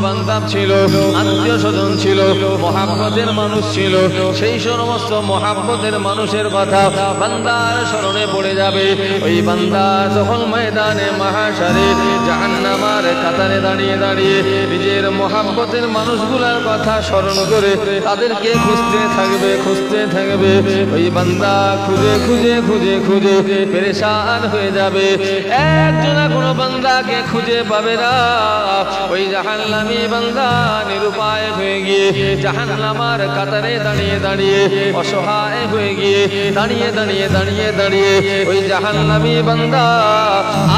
বান্ধব ছিল, আত্মীয় স্বজন ছিল, মহাব্বতের মানুষ ছিল, সেই সমস্ত মহাব্বতের মানুষের কথা বান্দার স্মরণে পড়ে যাবে। ওই বান্দা তখন ময়দানে মাহশারে জাহান্নামের কাতারে দাঁড়িয়ে দাঁড়িয়ে নিজের মহাব্বতের মানুষগুলোর কথা স্মরণ করে তাদেরকে খুঁজতে থাকবে, খুঁজতে থাকবে। ওই বান্দা খুঁজে খুঁজে খুঁজে খুঁজে পেরেশান হয়ে যাবে, একজনা কোনো বান্দাকে খুঁজে পাবে না। ওই জাহান্নামী বান্দা নিরুপায় হয়ে গিয়ে জাহান্নামের কাতারে দাঁড়িয়ে দাঁড়িয়ে অসহায় হয়ে গিয়ে দাঁড়িয়ে দাঁড়িয়ে দাঁড়িয়ে দাঁড়িয়ে ওই জাহান্নামী বান্দা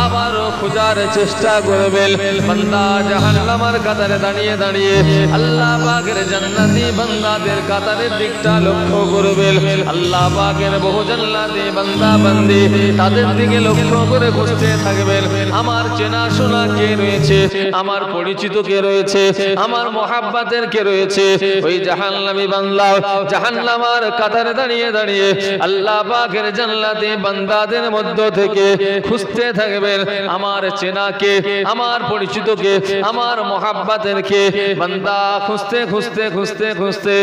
আবারও খোঁজার চেষ্টা করবেন। বান্দা জাহান্নামের কাতারে দাঁড়িয়ে দাঁড়িয়ে আল্লাহ পাকের জান্নাতি বান্দাদের কাতারের দিকটা লক্ষ্য করবেন। আল্লাহ পাকের বহু জান্নাতি বান্দা বান্দি তাদের দিকে লক্ষ্য করে খুঁজতে থাকবেন। আমার চেনা শোনা কে রয়েছে, আমার পরিচিত কে রয়েছে, আমার মহাব্বতের কে রয়েছে। ওই জাহান্নামী বান্দা জাহান্নামের কাতারে দাঁড়িয়ে দাঁড়িয়ে আল্লাহ পাকের জান্নাতি বান্দাদের মধ্য থেকে খুঁজতে থাকবেন আমার চেনা কে, আমার পরিচিত কে, আমার মহাব্বতের কে। বান্দা খুঁজতে খুঁজতে খুঁজতে খুঁজতে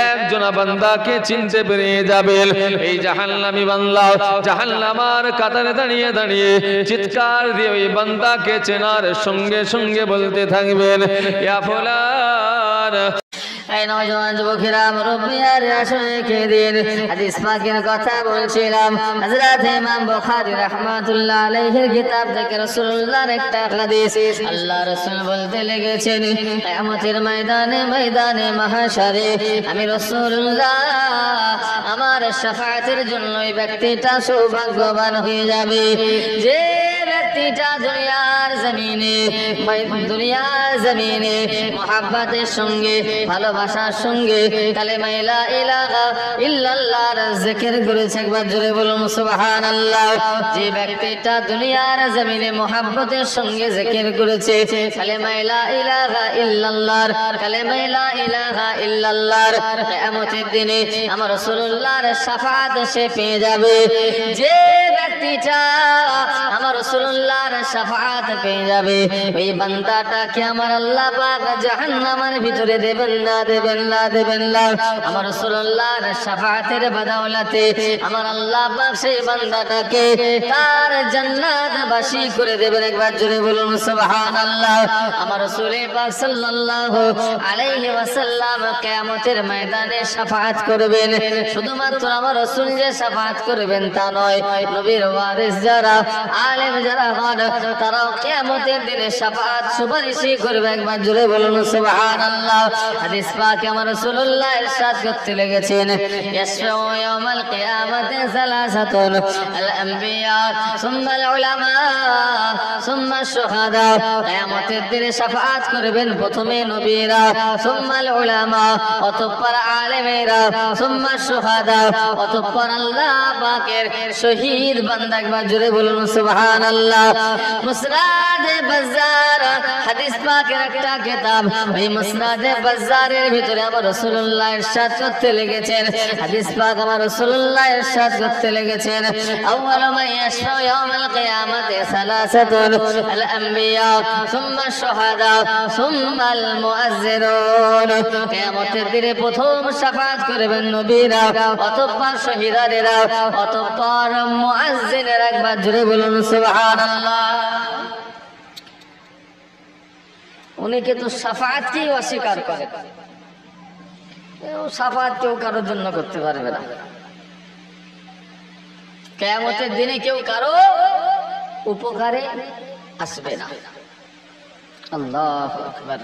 একজনা বান্দাকে চিনতে পেরে যাবেন। এই জাহান্নামী বান্দা জাহান্নামের কাতারে দাঁড়িয়ে দাঁড়িয়ে চিৎকার দিয়ে ওই বান্দাকে চেনার সঙ্গে সঙ্গে বলতে থাকবেন, ইয়া ফুলান। এই নওজওয়ান যুবকেরা মুরব্বিয়ার আসলে কে দিন হাদিস পাকের কথা বলছিলাম। হযরত ইমাম বুখারী রাহমাতুল্লাহ আলাইহির কিতাব থেকে রাসূলুল্লাহর একটা হাদিস আল্লাহ রাসূল বলতে লেগেছেন, কিয়ামতের ময়দানে ময়দানে মাহশারে আমি রাসূলুল্লাহ আমার শাফাআতের জন্য এই ব্যক্তিটা সৌভাগ্যবান হয়ে যাবে যে ব্যক্তিটা দুনিয়ার জমিনে মুহাব্বতের সঙ্গে ভালোবাসার সঙ্গে কালেমা লা ইলাহা ইল্লাল্লাহর জিকির করেছে। একবার জোরে বলুন সুবহানাল্লাহ। যে ব্যক্তিটা দুনিয়ার জমিনে মুহাব্বতের সঙ্গে জিকির করেছে কালেমা লা ইলাহা ইল্লাল্লাহর, কালেমা লা ইলাহা ইল্লাল্লাহর, কিয়ামতের দিনে আমার রাসূলুল্লাহর শাফাআত সে পেয়ে যাবে। যে ব্যক্তিটা আমার রাসূলুল্লাহর শাফাআত পেয়ে যাবে ওই বান্দাটাকে আমার আল্লাহ পাক জাহান্নামের ভিতরে দেবেন না, দেবেন না, দেবেন না। আমার রাসূলুল্লাহর শাফাআতের বদৌলতে আমার আল্লাহ পাক সেই বান্দাটাকে তার জান্নাতবাসী করে দেবেন। একবার জোরে বলুন সুবহানাল্লাহ। আমার রাসূল পাক সাল্লাল্লাহু আলাইহি ওয়াসাল্লাম কিয়ামতের ময়দানে শাফাআত করবেন। শুধুমাত্র আমার রাসূল যে শাফাআত করবেন তা নয়, নবীর ওয়ারিস যারা আলেম যারা হন তারাও কিয়ামতের দিনে শাফাআত সুপারিশি করবে। একবার জোরে বলুন সুবহানাল্লাহ। হাদিস পাকে আমার রাসূলুল্লাহ ইরশাদ করতে লেগেছেন, ইয়াশফাউ ইয়াউমাল কিয়ামাতি সালাসাতুন আল আম্বিয়া সুম্মাল উলামা সুম্মাশ শুহাদা। কিয়ামতের দিনে শাফাআত করবেন প্রথমে নবীরা, সুম্মাল উলামা অতঃপর আলেমেরা, সুম্মাশ শুহাদা অতঃপর আল্লাহ পাকের শহীদ বান্দা। একবার জোরে বলুন সুবহানাল্লাহ। মুসনাদে বাজ্জার হাদিস পাকের একটা কিতাব, এই মুসনাদে বাজ্জারের ভিতরে আমার রাসূলুল্লাহ ইরশাদ করতে লেগেছেন, হাদিস পাক আমার রাসূলুল্লাহ ইরশাদ করতে লেগেছেন, আউয়ালু মান ইয়াশফাউ ইয়াউমাল কিয়ামাতি সালাসাতুন আল আম্বিয়া সুম্মা শুহাদা সুম্মাল মুআজ্জিরুন। কিয়ামতের দিনে প্রথম শাফাআত করবেন নবীরা, অতঃপর শহীদানেরা, অতঃপর মুআজ্জিনেরা। একবার জোরে বলুন সুবহানাল্লাহ। অনেকে তো শাফাআতকেই অস্বীকার করে, শাফাআত কেউ কারোর জন্য করতে পারবে না। কিয়ামতের দিনে কেউ কারো উপকারে আসবে না। আল্লাহু আকবার।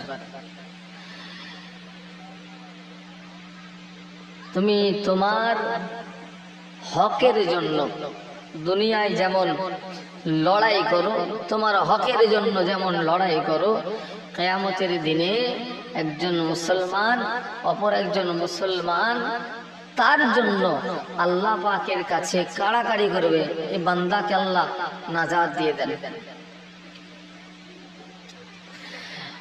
তুমি তোমার হকের জন্য দুনিয়ায় যেমন লড়াই করো, তোমার হকের জন্য যেমন লড়াই করো, কিয়ামতের দিনে একজন মুসলমান অপর একজন মুসলমান তার জন্য আল্লাহ পাকের কাছে কাড়াকাড়ি করবে, এই বান্দাকে আল্লাহ নাজাত দিয়ে দেন।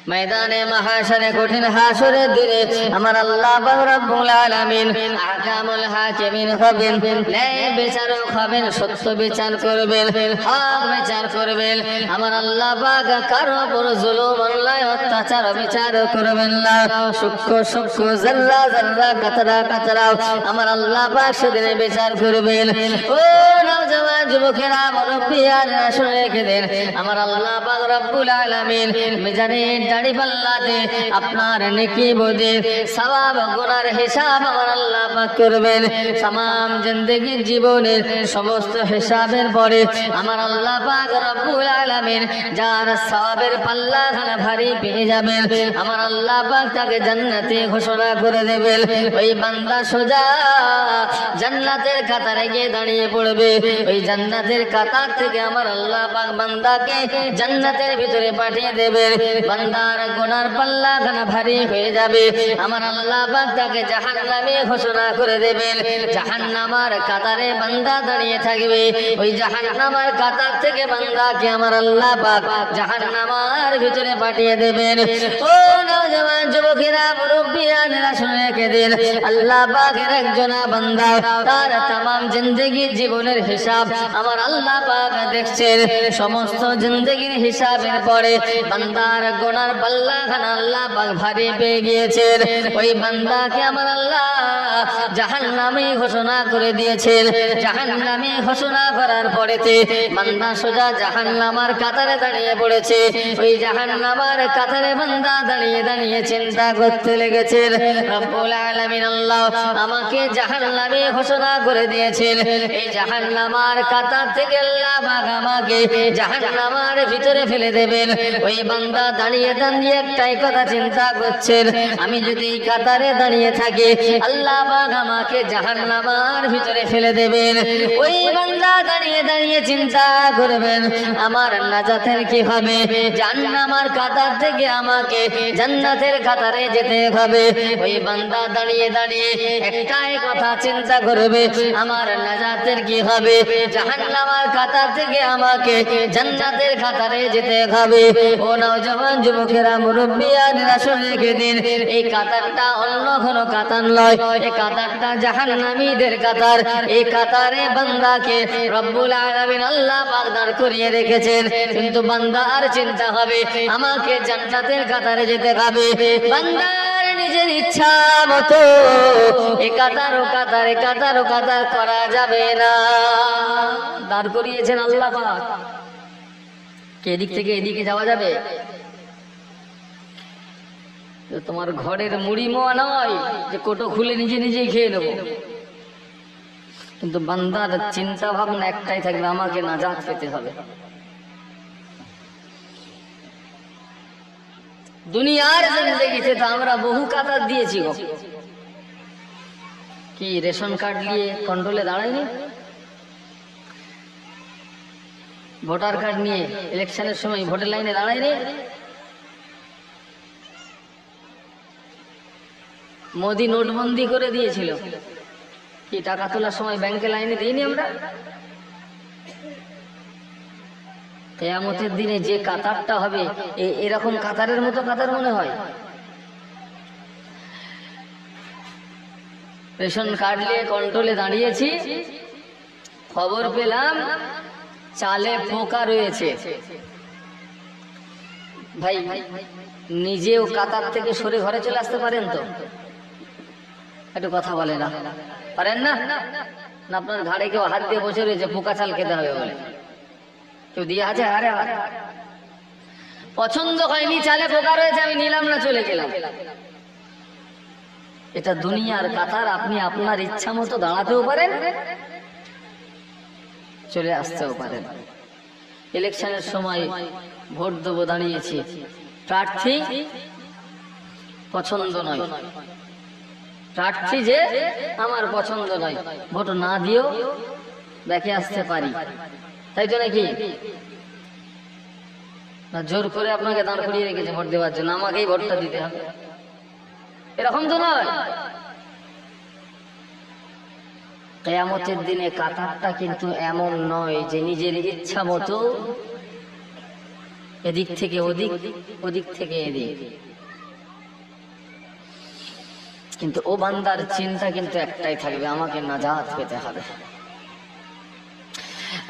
ময়দানে মাহশরে কঠিন হাসরের দিনে আমার আল্লাহ পাক রব্বুল আলামিন আহকামুল হাকিমিন হবেন, ন্যায় বিচারক হবেন, সত্য বিচার করবেন, হক বিচার করবেন। আমার আল্লাহ পাক কারো উপর জুলুম অন্যায় অত্যাচার বিচার করবেন না। সূক্ষ্ম সূক্ষ্ম জাররা জাররা কাতরা কাতরা আমার আল্লাহ পাক সেদিন বিচার করবেন। ও নওজওয়ান যুবকেরা, মুরব্বিয়ানেরা শুনে রেখে দেন, আমার আল্লাহ পাক রব্বুল আলামিন মিজানের দাড়ি পাল্লাতে আপনার নেকি বোধে সওয়াব গুনার হিসাব আমার আল্লাহ পাক করবেন। तमाम जिंदगीर জীবনের সমস্ত হিসাবের পরে আমার আল্লাহ পাক রব্বুল আলামিন যার সওয়াবের পাল্লাখানা ভারী পেয়ে যাবেন, আমার আল্লাহ পাক তাকে জান্নাতে ঘোষণা করে দেবেন। ওই বান্দা সোজা জান্নাতের কাতারে গিয়ে দাঁড়িয়ে পড়বে। ওই জান্নাতের কাতার থেকে আমার আল্লাহ পাক বান্দাকে জান্নাতের ভিতরে পাঠিয়ে দেবেন। বান্দার গুনার পাল্লাখানা ভারী হয়ে যাবে, আমার আল্লাহ পাক তাকে জাহান্নামে ঘোষণা করে দেবেন। জাহান্নামার কাতারে বান্দা দাঁড়িয়ে থাকবে। ওই জাহান্নামার কাতার থেকে বান্দাকে আমার আল্লাহ পাক জাহান্নামার ভিতরে পাঠিয়ে দেবেন। ও নওজওয়ান যুবকেরা, মুরব্বিয়ানেরা শুনে রেখে দিন, আল্লাহ পাকের একজন বান্দা তার तमाम জিন্দেগীর জীবনের হিসাব আমার আল্লাহ পাক দেখছেন। সমস্ত জিন্দেগীর হিসাবের পরে বান্দার গুনার পাল্লাখানা আল্লাহ পাক ভারী পেয়ে গিয়েছেন। ওই বান্দাকে আমার আল্লাহ জাহান্নামে ঘোষণা করে দিয়েছেন। জাহান্নামে ঘোষণা করার পরেতে বান্দা সোজা জাহান্নামার কাতারে দাঁড়িয়ে পড়েছে। ওই জাহান্নামার কাতারে বান্দা দাঁড়িয়ে দাঁড়িয়ে চিন্তা করতে লেগেছেন, রব্বুল আলামিন আল্লাহ আমাকে জাহান্নামে ঘোষণা করে দিয়েছেন। এই জাহান্নামার কাতার থেকে আল্লাহ পাক আমাকে জাহান্নামার ভিতরে ফেলে দেবেন। ওই বান্দা দাঁড়িয়ে দাঁড়িয়ে একটাই কথা চিন্তা করছেন, আমি যদি এই কাতারে দাঁড়িয়ে থাকি আল্লাহ পাক আমাকে জাহান্নামার ভিতরে ফেলে দেবেন। ওই বান্দা দাঁড়িয়ে দাঁড়িয়ে চিন্তা করবেন, আমার নাজাতের কি হবে? জাহান্নামার কাতার থেকে আমাকে জান্নাতের কাতারে যেতে হবে। ওই বান্দা দাঁড়িয়ে দাঁড়িয়ে একটাই কথা চিন্তা করবে, আমার নাজাতের কি হবে? জাহান্নামার কাতার থেকে আমাকে জান্নাতের কাতারে যেতে হবে। ও নওজওয়ান যুবকেরা, মুরব্বিয়ানেরা শুনে রেখে দিন, এই কাতারটা অন্য কোনো কাতার নয়, এই কাতারটা জাহান্নামীদের কাতার। এই কাতারে বান্দাকে রব্বুল আলামিন আল্লাহ পাক দাঁড় করিয়ে রেখেছেন। কিন্তু বান্দা আর চিন্তা হবে আমাকে জান্নাতের কাতারে যেতে হবে। বান্দার নিজের ইচ্ছা মতো এ কাতার ও কাতার এ কাতার ও কাতার করা যাবে না। দাঁড় করিয়েছেন আল্লাহ পাক। কে এদিক থেকে এদিকে যাওয়া যাবে? তোমার ঘরের মুড়ি মোয়া নয় যে কোটো খুলে নিজে নিজেই খেয়ে নেবো। কিন্তু বান্দার চিন্তা ভাবনা একটাই থাকবে, আমাকে নাজাত পেতে হবে। দুনিয়ার জিন্দেগিতে তো আমরা বহু কাতার দিয়েছি গো। কি রেশন কার্ড নিয়ে কন্ট্রোলে দাঁড়ায়নি? ভোটার কার্ড নিয়ে ইলেকশনের সময় ভোটের লাইনে দাঁড়ায়নি? মোদি নোটবন্দি করে দিয়েছিল, কি টাকা তোলার সময় ব্যাংকে লাইনে দিইনি আমরা? কিয়ামতের দিনে যে কাতারটা হবে এরকম কাতারের মতো কাতার মনে হয়? রেশন কার্ড নিয়ে কন্ট্রোলে দাঁড়িয়েছি, খবর পেলাম চালে পোকা রয়েছে। ভাই নিজেও কাতার থেকে সরে ঘরে চলে আসতে পারেন তো? একটু কথা বলে না পারেন না? না আপনার ঘাড়ে কেউ হাত দিয়ে বসে রয়েছে পোকা চাল খেতে হবে বলে? কেউ দিয়ে আছে? আরে পছন্দ হয়নি, চালে পোকা রয়েছে, আমি নিলাম না, চলে গেলাম। এটা দুনিয়ার কাতার। আপনি আপনার ইচ্ছা মতো দাঁড়াতেও পারেন, চলে আসতেও পারেন। ইলেকশনের সময় ভোট দেবো দাঁড়িয়েছি, প্রার্থী পছন্দ নয়, প্রার্থী যে আমার পছন্দ নয়, ভোট না দিয়েও দেখে আসতে পারি, তাই তো নাকি? না জোর করে আপনাকে দাঁড় করিয়ে রেখেছে ভোট দেওয়ার জন্য, আমাকেই ভোটটা দিতে হবে, এরকম তো নয়। কিয়ামতের দিনে কাতারটা কিন্তু এমন নয় যে নিজের ইচ্ছা মতো এদিক থেকে ওদিক, ওদিক থেকে এদিক। কিন্তু ও বান্দার চিন্তা কিন্তু একটাই থাকবে, আমাকে নাজাত পেতে হবে।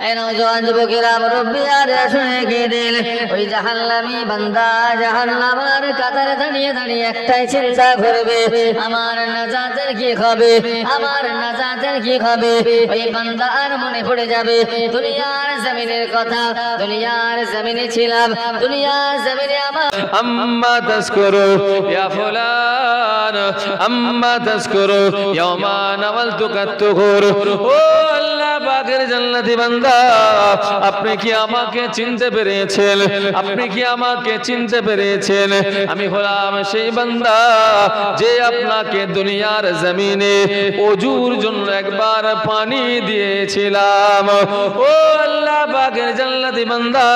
এই নওজোয়ান যুবকেরা মুরব্বিয়ারা শুনে গেলেন ওই জাহান্নামী বান্দা জাহান্নামের কাতারে দাঁড়িয়ে দাঁড়িয়ে একটাই চিন্তা করবে, আমার নাজাতের কি হবে, আমার নাজাতের কি হবে। ওই বান্দার মনে পড়ে যাবে দুনিয়ার জমিনের কথা, দুনিয়ার জমিনে ছিলাম, দুনিয়ার জমিনে আমার আম্মা তাজকুরু ইয়া ফুলান আম্মা তাজকুরু ইয়াওমা নাওয়ালতুকা তুহুর। ও আল্লাহ পাকের জান্নাতি বান্দা, আপনি কি আমাকে চিনতে পেরেছেন? আপনি কি আমাকে চিনতে পেরেছেন? আমি হলাম সেই বান্দা যে আপনাকে দুনিয়ার জমিনে ওযুর জন্য একবার পানি দিয়েছিলাম। ও আল্লাহ পাকের জান্নাতি বান্দা,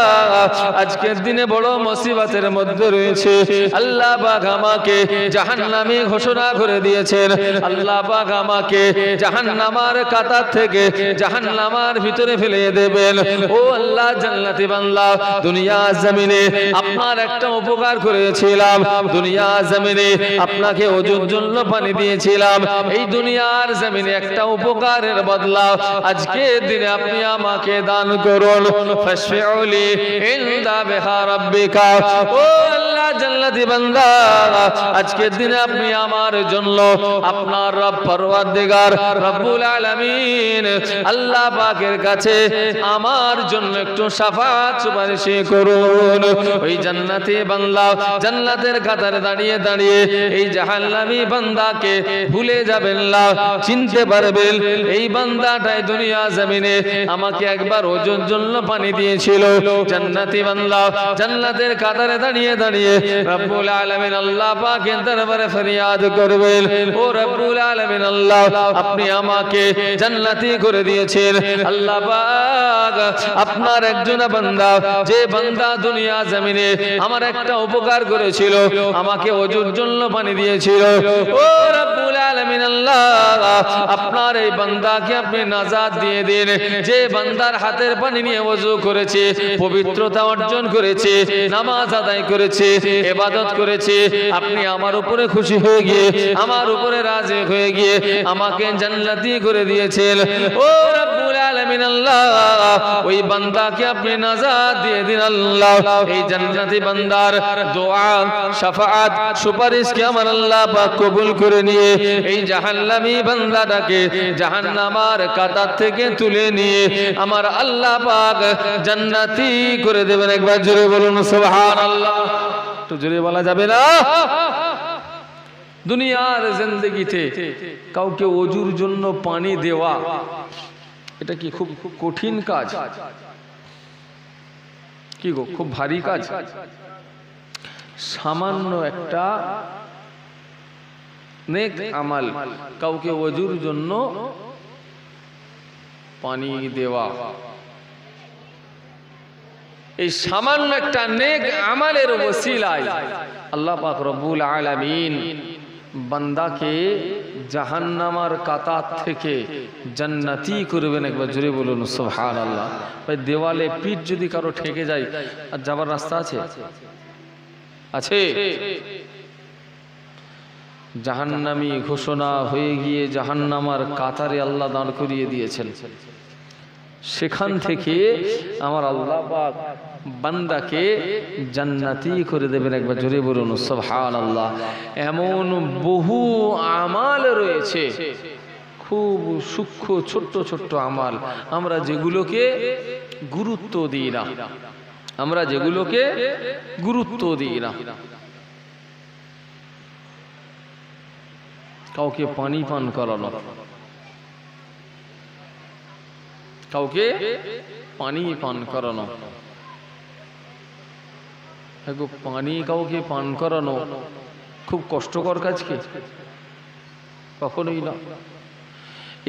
আজকের দিনে বড় মুসিবতের মধ্যে রয়েছে। আল্লাহ পাক আমাকে জাহান্নামী ঘোষণা করে দিয়েছেন। আল্লাহ পাক আমাকে জাহান্নামের কাতার থেকে জাহান্নামের ভিতরে ফেলে দেবেন। ও আল্লাহ জান্নাতি বান্দা, দুনিয়া জমিনে আপনার একটা উপকার করেছিলাম, দুনিয়া জমিনে আপনাকে ওযুর জন্য পানি দিয়েছিলাম। এই দুনিয়ার জমিনে একটা উপকারের বদলা আজকে দিনে আপনি আমাকে দান করুন। ফাশফিউলি ইনদা বিহা রাব্বিকা। ও আল্লাহ জান্নাতি বান্দা, আজকের দিনে আপনি আমার জন্য আপনার রব পরওয়ারদিগার রব্বুল আলামিন আল্লাহ পাকের কাছে আমার জন্য একটু শাফাত সুপারিশ করুন। ওই জান্নাতি বান্দা জান্নাতের কাতারে দাঁড়িয়ে দাঁড়িয়ে এই জাহান্নামী বান্দাকে ভুলে যাবেন না, চিনতে পারবেন এই বান্দাটাই দুনিয়া জমিনে আমাকে একবার ওযুর জন্য পানি দিয়েছিল। জান্নাতি বান্দা জান্নাতের কাতারে দাঁড়িয়ে দাঁড়িয়ে রব্বুল আলামিন আল্লাহ পাকের দরবারে ফরিয়াদ করবেন, ও রব্বুল আলামিন আল্লাহ, আপনি আমাকে জান্নাতি করে দিয়েছেন। আল্লাহ পাক আপনার একজন বান্দা, যে বান্দা দুনিয়া জমিনে আমার একটা উপকার করেছিল, আমাকে ওযুর জন্য পানি দিয়েছিল, ও রব্বুল আলামিন আল্লাহ, আপনার এই বান্দাকে আপনি নাজাত দিয়ে দিন। যে বান্দার হাতের পানি নিয়ে ওযু করেছে, পবিত্রতা অর্জন করেছে, নামাজ আদায় করেছে, ইবাদত করেছে, আপনি আমার উপরে খুশি হয়ে গিয়ে, আমার উপরে রাজি হয়ে গিয়ে আমাকে জান্নাতি করে দিয়েছেন। ও রব্বুল আলামিন আল্লাহ, ওই বান্দাকে আপনি নাজাত দিয়ে দিন আল্লাহ। এই জান্নাতি বান্দার দোয়া, শাফাআত, সুপারিশকে আমার আল্লাহ পাক কবুল করে নিয়ে এই জাহান্নামী বান্দাটাকে জাহান্নামের কাতার থেকে তুলে নিয়ে আমার আল্লাহ পাক জান্নাতি করে দেবেন। একবার জোরে বলুন সুবহানাল্লাহ। একটু জোরে বলা যাবে না? দুনিয়ার জিন্দেগিতে কাউকে ওযুর জন্য পানি দেওয়া, এটা কি খুব কঠিন কাজ? কি গো, খুব ভারী কাজ? সামান্য একটা নেক আমাল, কাউকে ওযুর জন্য পানি দেওয়া, এই সামান্য একটা নেক আমালের ওসিলায় আল্লাহ পাক রব্বুল আলামিন বান্দাকে জাহান্নামের কাতার থেকে জান্নাতি করবেন। একবার জোরে বলুন সুবহানাল্লাহ। ভাই, দেওয়ালে পিঠ যদি কারো ঠেকে যায় আর যাবার রাস্তা আছে? আছে? জাহান্নামী ঘোষণা হয়ে গিয়ে জাহান্নামের কাতারে আল্লাহ দাঁড় করিয়ে দিয়েছেন। সেখান থেকে আমার আল্লাহ পাক বান্দাকে জান্নাতি করে দেবেন। একবার জোরে বলুন সুবহানাল্লাহ। এমন বহু আমাল রয়েছে, খুব সূক্ষ্ম ছোট্ট ছোট্ট আমাল, আমরা যেগুলোকে গুরুত্ব দিই না, আমরা যেগুলোকে গুরুত্ব দিই না। কাউকে পানি পান করানো, কাউকে পানি পান করানো, পানি কাউকে পান করানো খুব কষ্টকর কাজ কি? কখনোই না।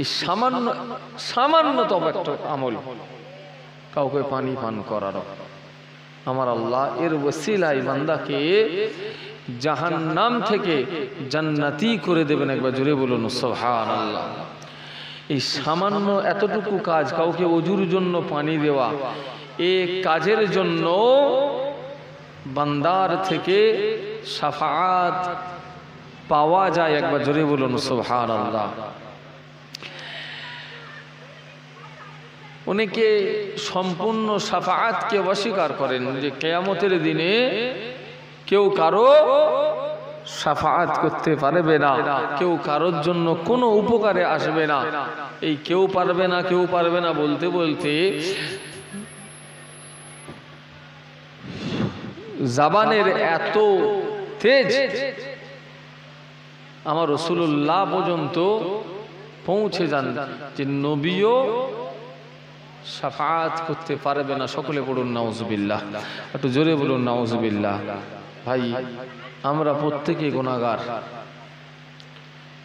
এই সামান্য সামান্যতম একটা আমল, কাউকে পানি পান করানো, আমার আল্লাহ এর ওসিলায় বান্দাকে জাহান্নাম থেকে জান্নাতি করে দেবেন। একবার জোরে বলুন সুবহানাল্লাহ। এই সামান্য এতটুকু কাজ, কাউকে ওযুর জন্য পানি দেওয়া, এই কাজের জন্য বান্দার থেকে শাফাআত পাওয়া যায়। একবার জোরে বলুন সুবহানাল্লাহ। অনেকে সম্পূর্ণ শাফাআতকে অস্বীকার করেন যে কিয়ামতের দিনে কেউ কারো শাফাআত করতে পারবে না, কেউ কারোর জন্য কোনো উপকারে আসবে না। এই কেউ পারবে না বলতে বলতে জাবানের এত তেজ আমার রাসূলুল্লাহ পর্যন্ত পৌঁছে যান যে নবীও শাফাআত করতে পারবে না। সকলে বলুন নাউজুবিল্লাহ, একটু জোরে বলুন নাউজুবিল্লাহ। ভাই, আমরা প্রত্যেকে গুনাহগার,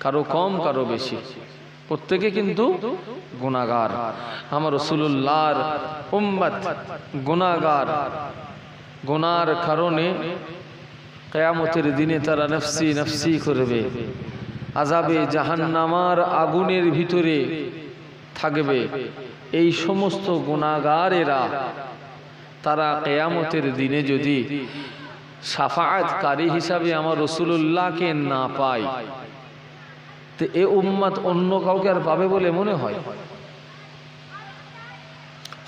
কারো কম কারো বেশি, প্রত্যেকে কিন্তু গুনাহগার। আমার রাসূলুল্লাহর উম্মত গুনাহগার, গুনার কারণে কিয়ামতের দিনে তারা নফসি নফসি করবে, আযাবে জাহান্নামার আগুনের ভিতরে থাকবে। এই সমস্ত গুনাহগারেরা তারা কিয়ামতের দিনে যদি শাফাআতকারী হিসাবে আমার রাসূলুল্লাহকে না পায়, তো এ উম্মত অন্য কাউকে আর পাবে বলে মনে হয়?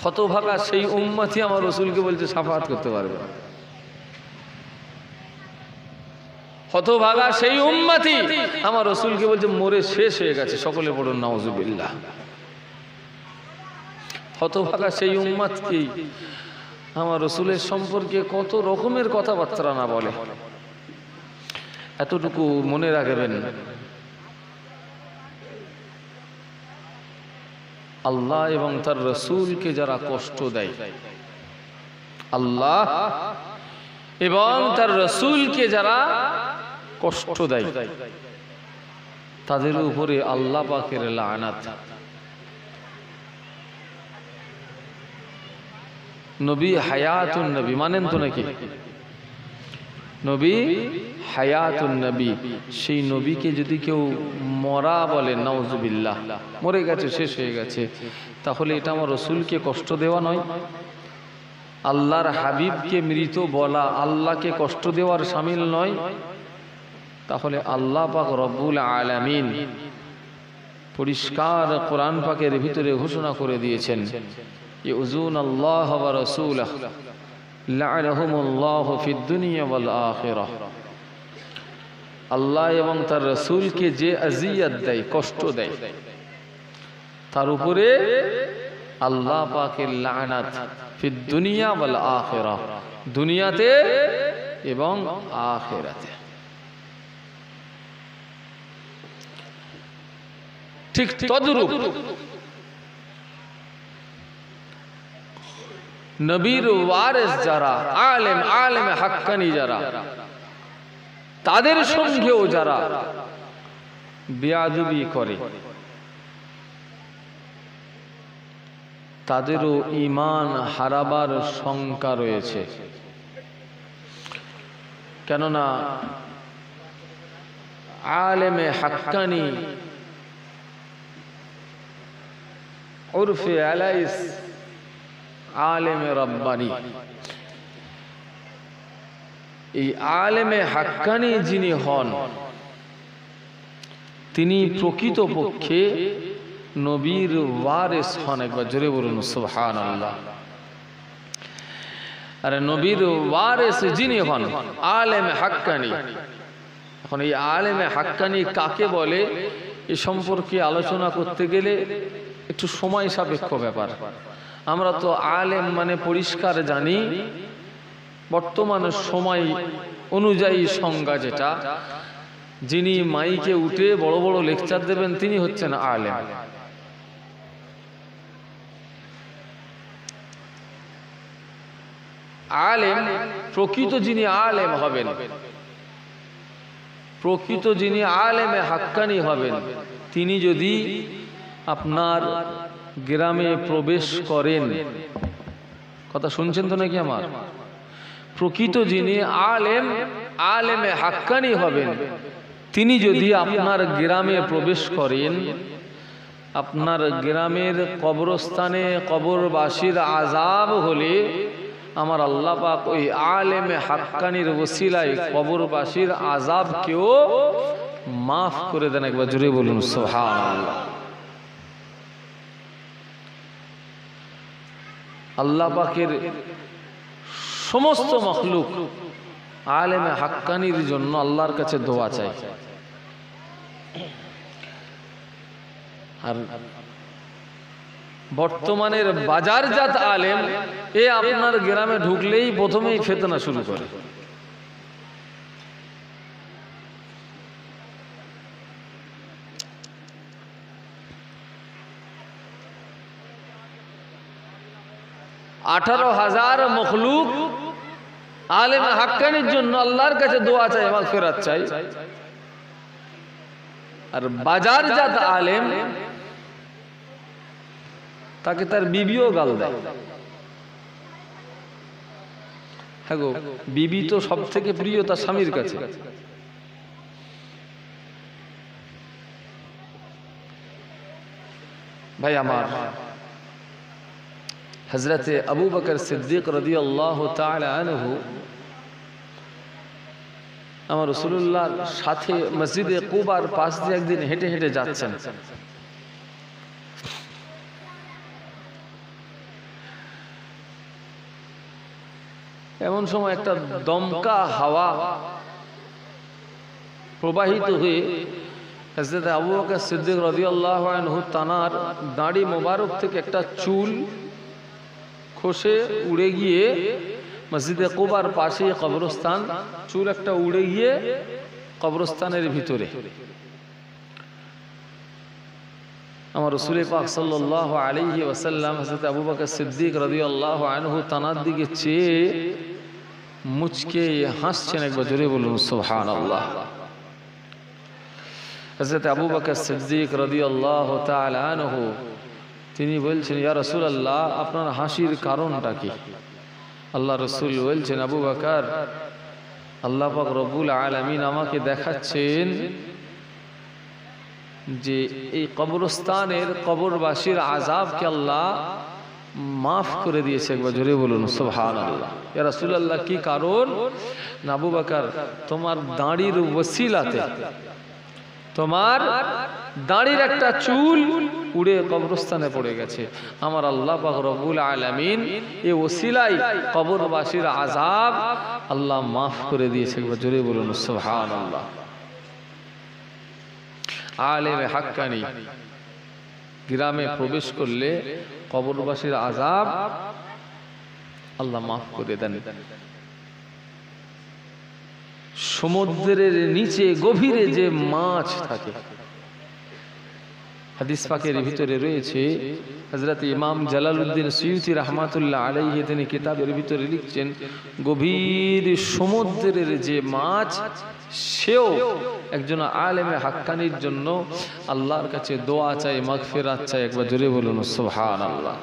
হতভাগা সেই উম্মতই আমার রাসূলকে বলছে শাফাআত করতে পারবে না। হতভাগা সেই উম্মতই আমার রাসূলকে বলছে মরে শেষ হয়ে গেছে। সকলে পড়ুন নাউজুবিল্লাহ। হতভাগা সেই উম্মত কি আমার রাসূলের সম্পর্কে কত রকমের কথাবার্তা না বলে। এতটুকু মনে রাখবেন, আল্লাহ এবং তার রাসূলকে যারা কষ্ট দেয়, আল্লাহ এবং তার রাসূলকে যারা কষ্ট দেয়, তাদের উপরে আল্লাহ পাকের লানাত। নবী হায়াতুন নবী মানেন তো নাকি? নবী হায়াতুন নবী, সেই নবীকে যদি কেউ মরা বলে, নাউজুবিল্লাহ, মরে গেছে, শেষ হয়ে গেছে, তাহলে এটা আমার রাসূলকে কষ্ট দেওয়া নয়? আল্লাহর হাবিবকে মৃত বলা আল্লাহকে কষ্ট দেওয়ার শামিল নয়? তাহলে আল্লাহ পাক রব্বুল আলামিন পরিষ্কার কোরআন পাকের ভিতরে ঘোষণা করে দিয়েছেন, ইউযুনাল্লাহ ওয়া রাসূলাহু লা'নাহুমুল্লাহু ফিদ দুনিয়া ওয়াল আখিরাহ। আল্লাহ এবং তার রাসূলকে যে আযিয়াত দেয়, কষ্ট দেয়, তার উপরে আল্লাহ পাকের লানাত ফিদ দুনিয়া ওয়াল আখিরাহ, দুনিয়াতে এবং আখিরাতে। ঠিক তদ্রূপ নবীর ওয়ারিস যারা, আলেম হাক্কানি যারা, তাদের সঙ্গেও যারা বেয়াদবি করে, তাদেরও ঈমান হারাবার শঙ্কা রয়েছে। কেননা আলেমে হাক্কানি উরফে আলাইস আলেমে রব্বানি, এই আলেমে হাক্কানি যিনি হন, তিনি প্রকৃতপক্ষে নবীর ওয়ারিস হন। একবার জোরে বলুন সুবহানাল্লাহ। আরে নবীর ওয়ারিস যিনি হন, আলেমে হাক্কানি। এখন এই আলেমে হাক্কানি কাকে বলে, এ সম্পর্কে আলোচনা করতে গেলে একটু সময় সাপেক্ষ ব্যাপার। আমরা তো আলেম মানে পরিষ্কার জানি, বর্তমান সময় অনুযায়ী সংজ্ঞা যেটা, যিনি মাইকে উঠে বড় বড় লেকচার দেবেন তিনি হচ্ছেন আলেম। আলেম প্রকৃত যিনি আলেম হবেন, প্রকৃত যিনি আলেমে হাক্কানি হবেন, তিনি যদি আপনার গ্রামে প্রবেশ করেন, কথা শুনছেন তো নাকি আমার? প্রকৃত যিনি আলেমে হাক্কানি হবেন, তিনি যদি আপনার গ্রামে প্রবেশ করেন, আপনার গ্রামের কবরস্থানে কবরবাসীর আযাব হলে আমার আল্লাহ পাক ওই আলেমে হাক্কানির ওসিলায় কবরবাসীর আযাবকেও মাফ করে দেন। একবার জোরে বলুন সুবহানাল্লাহ। আল্লাহ পাকের সমস্ত মখলুক আলেমে হাক্কানির জন্য আল্লাহর কাছে দোয়া চায়। আর বর্তমানের বাজারজাত আলেম এ আপনার গ্রামে ঢুকলেই প্রথমেই ফিতনা শুরু করে। আঠারো হাজার মখলুক আলেম হাক্কানির জন্য আল্লাহর কাছে দোয়া চাই, মাগফিরাত চাই। আর বাজারজাত আলেম তাকে তার বিবিও গাল দেয়। হ্যাঁ গো, বিবি তো সব থেকে প্রিয় তার স্বামীর কাছে। ভাই আমার, হযরতে আবু বকর সিদ্দিক রাদিয়াল্লাহু তাআলা আনহু আমার রাসূলুল্লাহর সাথে মসজিদে কুবার পাশ দিয়ে একদিন হেঁটে হেঁটে যাচ্ছেন। এমন সময় একটা দমকা হাওয়া প্রবাহিত হয়ে হযরত আবু বকর সিদ্দিক রাদিয়াল্লাহু আনহু তানার দাড়ি মোবারক থেকে একটা চুল খসে উড়ে গিয়ে মসজিদে কুবার পাশে কবরস্থান, চুল একটা উড়ে গিয়ে কবরস্থানের ভিতরে আমার রাসূল পাক সাল্লাল্লাহু আলাইহি ওয়াসাল্লাম হযরত আবু বকর সিদ্দিক রাদিয়াল্লাহু আনহু তানার দিকে চেয়ে মুচকে হাসছেন। একবার জোরে বলুন সুবহানাল্লাহ। হযরত আবু বকর সিদ্দিক রাদিয়াল্লাহু তাআলা আনহু তিনি বলছেন, ইয়া রাসূলুল্লাহ, আপনার হাসির কারণটা কি? আল্লাহ রাসূল বলছেন, আবু বকর, আল্লাহ পাক রব্বুল আলামিন আমাকে দেখাচ্ছেন যে এই কবরস্থানের কবরবাসীর আযাবকে আল্লাহ মাফ করে দিয়েছে। একবার জোরে বলুন সুবহানাল্লাহ। ইয়া রাসূলুল্লাহ, কি কারণ? না আবু বকর, তোমার দাড়ির ওসিলাতে, তোমার দাড়ির একটা চুল উড়ে কবরস্থানে পড়ে গেছে। আমার আল্লাহ পাক রব্বুল আলামিন এই ওসিলাই কবরবাসীর আযাব আল্লাহ মাফ করে দিয়েছে। একবার জোরে বলুন সুবহানাল্লাহ। আলেমে হাক্কানি গ্রামে প্রবেশ করলে কবরবাসীর আযাব আল্লাহ মাফ করে দেন। সমুদ্রের নিচে গভীরে যে মাছ থাকে, হাদিস পাকের ভিতরে রয়েছে, হযরত ইমাম জালালউদ্দিন সুয়ুতি রাহমাতুল্লাহ আলাইহি তিনি কিতাবের ভিতরে লিখছেন, গভীর সমুদ্রের যে মাছ সেও একজন আলেমে হাক্কানির জন্য আল্লাহর কাছে দোয়া চাই, মাগফিরাত চাই। একবার জোরে বলুন সুবহানাল্লাহ।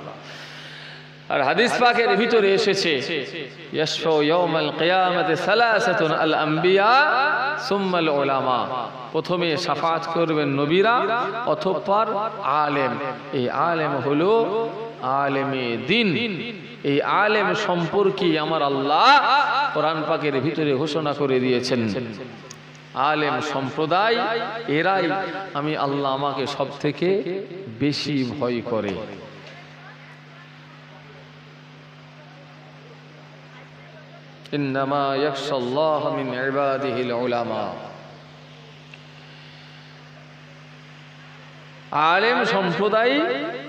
আর হাদিস পাকের ভিতরে এসেছে, ইয়াশফাউ ইয়াউমাল কিয়ামাতি সালাসাতুন আল আম্বিয়া সুম্মাল উলামা, প্রথমে শাফাআত করবেন নবীরা, অতঃপর আলেম। এই আলেম হলো আলেমে দ্বীন। এই আলেম সম্পর্কে আমার আল্লাহ কোরআন পাকের ভিতরে ঘোষণা করে দিয়েছেন, আলেম সম্প্রদায় এরাই আমি আল্লাহ আমাকে সবথেকে বেশি ভয় করে। ইন্নামা ইয়াখশাল্লাহ মিন ইবাদিহিল উলামা। আলেম সম্প্রদায়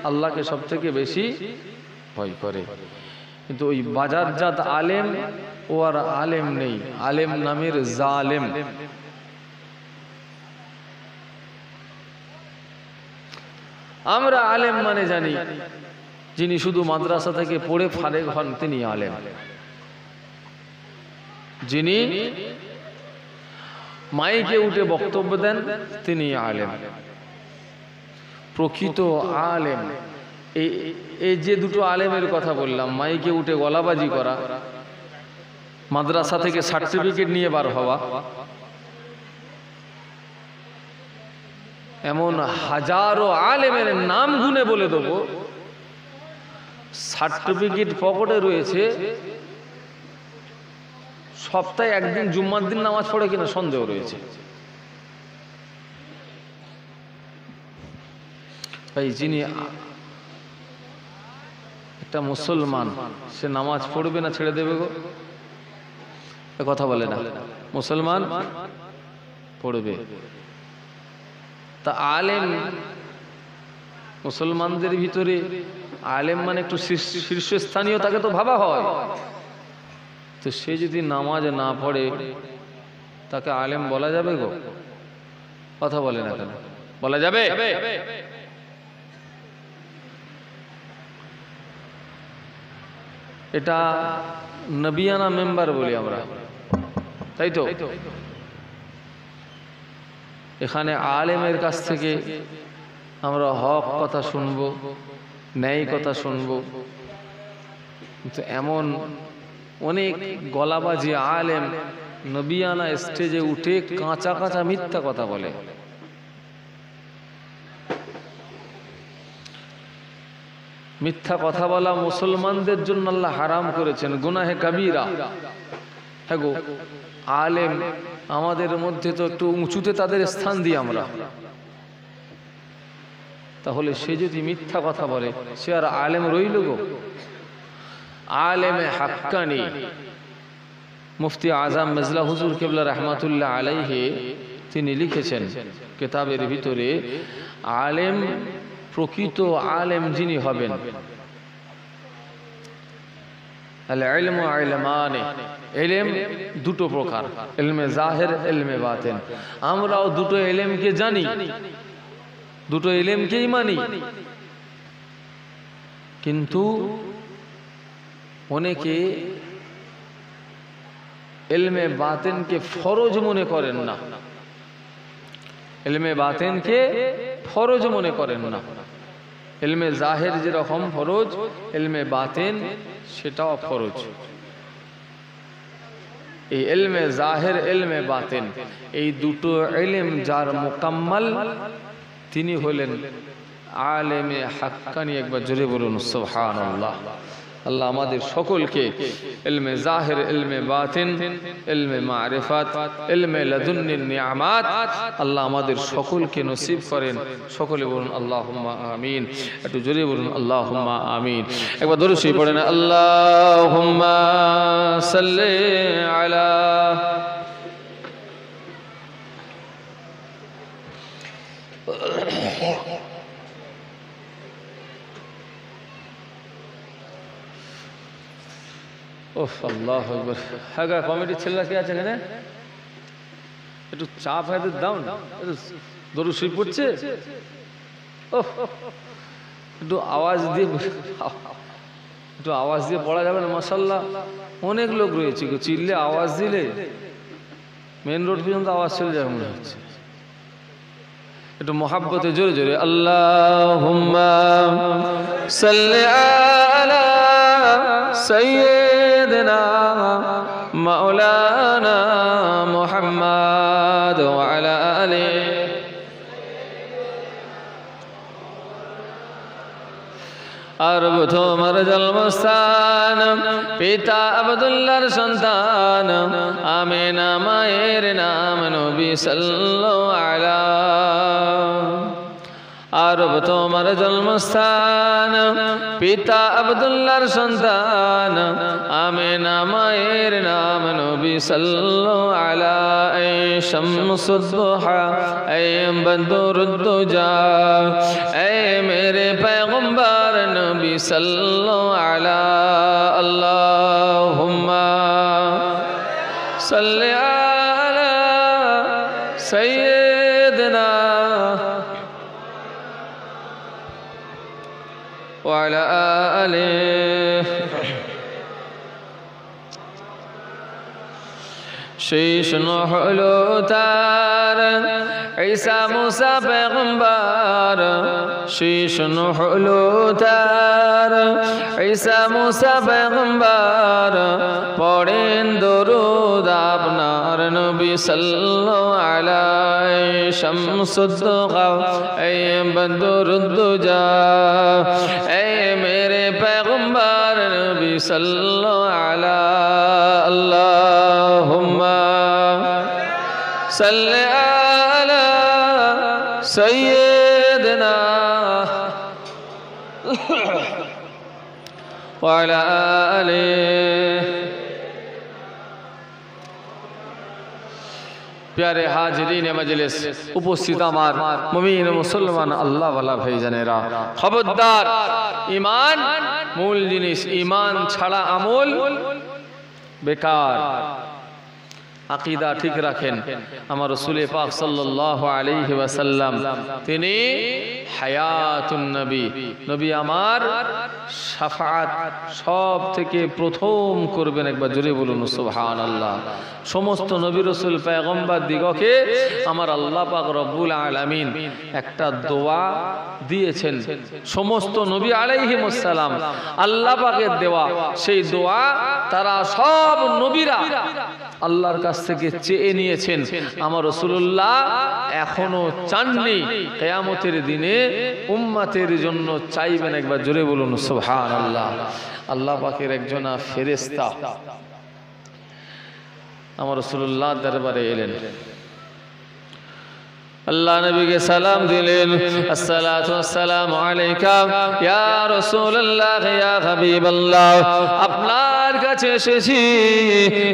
আল্লাহকে সবথেকে বেশি ভয় করে। কিন্তু ওই বাজারজাত আলেম ও আর আলেম নেই, আলেম নামের জালেম। আমরা আলেম মানে জানি যিনি শুধু মাদ্রাসা থেকে পড়ে ফারেগ হন তিনি আলেম, যিনি মাইকে উঠে বক্তব্য দেন তিনি আলেম। প্রকৃত আলেম এই যে দুটো আলেমের কথা বললাম, মাইকে উঠে গলাবাজি করা, মাদ্রাসা থেকে সার্টিফিকেট নিয়ে বার হওয়া, এমন হাজারো আলেমের নাম গুনে বলে দেবো, সার্টিফিকেট পকেটে রয়েছে, সপ্তাহে একদিন জুম্মার দিন নামাজ পড়ে কিনা সন্দেহ রয়েছে। তাই যিনি একটা মুসলমান সে নামাজ পড়বে না ছেড়ে দেবে গো? কথা বলে না। মুসলমান পড়বে। তা আলেম, মুসলমানদের ভিতরে আলেম মানে একটু শীর্ষস্থানীয়, তাকে তো ভাবা হয়। তো সে যদি নামাজ না পড়ে তাকে আলেম বলা যাবে গো? কথা বলে না কেন? বলা যাবে? এটা নবিয়ানা মেম্বার বলি আমরা, তাই তো? এখানে আলেমের কাছ থেকে আমরা হক কথা শুনবো, ন্যায় কথা শুনবো। কিন্তু এমন অনেক গলাবাজি আলেম নবিয়ানা স্টেজে উঠে কাঁচা কাঁচা মিথ্যা কথা বলে। মিথ্যা কথা বলা মুসলমানদের জন্য আল্লাহ হারাম করেছেন, গুনাহে কাবীরা। হ্যাঁ গো, আলেম আমাদের মধ্যে তো একটু উঁচুতে তাদের স্থান দিই আমরা। তাহলে সে যদি মিথ্যা কথা বলে সে আর আলেম রইল গো? আলেমে হাক্কানি মুফতি আজম মিজলা হুজুর কিবলা রহমাতুল্লাহ আলাইহি তিনি লিখেছেন কিতাবের ভিতরে, আলেম, প্রকৃত আলেম যিনি হবেন, আল ইলমু ইলমানে, ইলম দুটো প্রকার, ইলমে জাহির, ইলমে বাতিন। আমরাও দুটো ইলমকে জানি, দুটো ইলমকেই মানি, কিন্তু অনেকে ইলমে বাতিনকে ফরজ মনে করেন না, ইলমে বাতিনকে ফরজ মনে করেন না। ইলমে জাহির যেরকম ফরজ, ইলমে বাতিন সেটাও ফরজ। এই ইলমে জাহির, ইলমে বাতিন, এই দুটো ইলম যার মুকাম্মাল তিনি হলেন আলেমে হাক্কানি। একবার জোরে বলুন সুবহানাল্লাহ। আল্লাহ আমাদের সকলকে ইলমে জাহির, ইলমে বাতিন, ইলমে মারিফাত, ইলমে লাদুন্নিন নিয়ামাত আল্লাহ আমাদের সকলকে নসিব করেন। সকলে বলুন আল্লাহুম্মা আমিন। একটু জোরে বলুন আল্লাহুম্মা আমিন। একবার দরুদ শরীফ পড়েন, আল্লাহুম্মা সাল্লি আলা আল্লাহু আকবার। হ্যাঁ, কমিটির ছেলেরা কে আছে এখানে? একটু চা ফায়দের দাও না, দরুদ শরীফ পড়ছে। একটু আওয়াজ দিয়ে, একটু আওয়াজ দিয়ে পড়া যাবে না? মাশাআল্লাহ অনেক লোক রয়েছে, চিল্লে আওয়াজ দিলে মেন রোড পর্যন্ত আওয়াজ চলে যাবে মনে হচ্ছে। একটু মহাব্বতে জোরে জোরে আল্লাহুম্মা সাল্লি আলা সাইয়্যিদিনা মাওলানা মুহাম্মদ ওয়া আলা আলিহি। আর তোমার জন্মস্থান পিতা আব্দুল্লাহর সন্তান আমিনা মায়ের নাম নবী সাল্লাল্লাহু আলাইহি। আর তোমার জন্মস্থান পিতা আব্দুল্লাহর সন্তান আমিনা মায়ের নাম নবী সাল্লাল্লাহু আলাইহি। শামসুদ্দুহা এ বদরুদ্দুজা এ মেরে पैगंबर नबी सल्लल्लाहु अला अल्लाहुम्मा सल्ली अला सय्यिदना व अला आलिहि। शीश नूह हलो तार ঈসা মুসা पैगंबर। शीश नूह हलो तार ঈসা মুসা पैगंबर। পড়েন দরুদ আপনার নবী সাল্লাল্লাহু আলাইহি। শামসুদ্দুহা এ বদরুদ্দুজা এ মেরে पैगंबर নবী সাল্লাল্লাহু আলা আল্লাহুম্মা সাল্লি আলা সাইয়্যিদিনা وعلى آله प्यारे हाजरीन मजलिस उपस्थित आमार मुमीन मुसलमान अल्लाह वाला भाईजानेरा खबरदार ईमान मूल जिनिस ईमान छाड़ा আমল बेकार আকিদা ঠিক রাখেন আমার রাসূল পাক সাল্লাল্লাহু আলাইহি ওয়াসাল্লাম তিনি হায়াতুন নবী নবী আমার শাফাআত সব থেকে প্রথম করবেন একবার জোরে বলুন সুবহানাল্লাহ সমস্ত নবী রাসূল পয়গম্বর দিগকে আমার আল্লাহ পাক রব্বুল আলামিন একটা দোয়া দিয়েছেন সমস্ত নবী আলাইহিমুস সালাম আল্লাহ পাকের দেওয়া সেই দোয়া তারা সব নবীরা আল্লাহর কাছ থেকে চেয়ে নিয়েছেন আমার রাসূলুল্লাহ এখনো চাননি কিয়ামতের দিনে উম্মতের জন্য চাইবেন একবার জোরে বলুন সুবহানাল্লাহ আল্লাহ পাকের একজন ফেরেশতা আমার রাসূলুল্লাহ দরবারে এলেন আল্লাহ নবীকে সালাম দিলেন আসসালাতু ওয়াসসালামু আলাইকা ইয়া রাসূলুল্লাহ ইয়া হাবিবাল্লাহ আপনার কাছে এসেছি